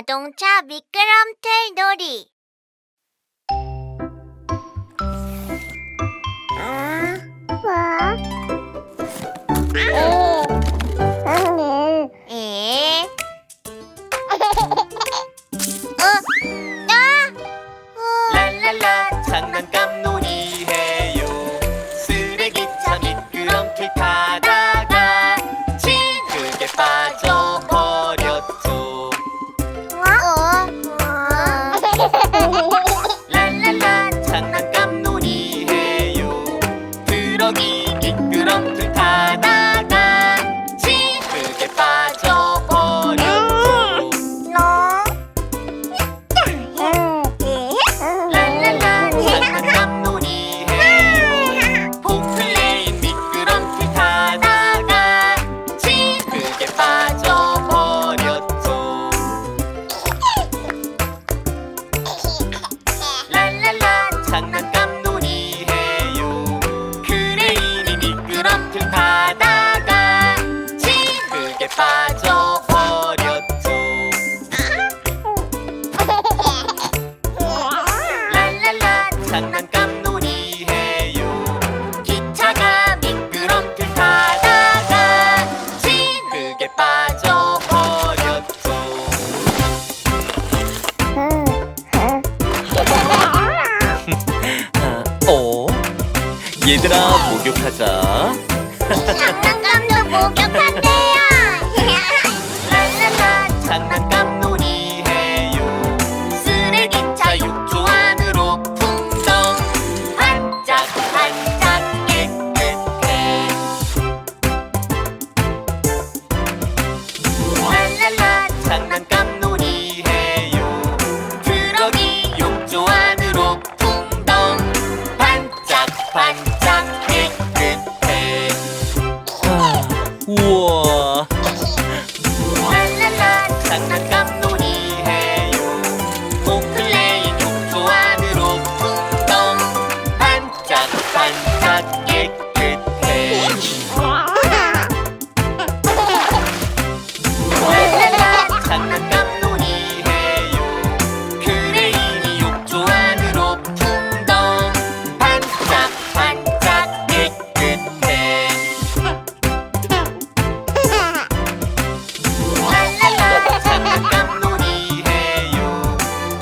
자동차 미끄럼틀 놀이. 에? 랄랄라 장난감 놀이해요. 쓰레기차 미끄럼틀 타다가 징그게 빠져버렸죠. 랄랄라 장난감 놀이해요. 트럭이 미끄럼틀 타다가 징그게 빠져버렸죠. 랄랄라 장난감 놀이해요. 폼플레인 미끄럼틀 타다가 징그게 빠져버렸죠. 랄랄라 장난감 놀이해요. 크레인이 미끄럼틀 타다가 징그게 빠져버렸죠. 랄랄라 장난감 놀이해요. 기차가 미끄럼틀 타다가 징그게 빠져버렸죠. 얘들아 목욕하자. 장난감도 목욕한대요. 랄랄라 장난감 놀이해요. 쓰레기차 욕조 안으로 풍덩 반짝반짝 깨끗해. 랄랄라 장난감 놀이해요. 트럭이 욕조 안으로 풍덩 반짝반짝 깨끗해. 우와. 랄랄라 장난감 놀이해요. 폼플레인 욕조 안으로 풍덩 반짝반짝 깨끗해. 랄랄라 장난감 놀이해요. 크레인이 욕조 안으로 풍덩 반짝반짝 깨끗해. 랄랄라 장난감 놀이해요.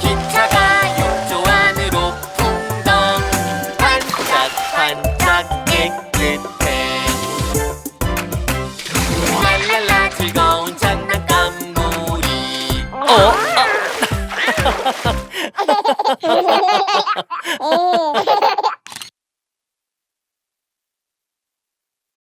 기차가 욕조 안으로 풍덩 반짝반짝 깨끗해. 랄랄라 즐거운 장난감 놀이. 어?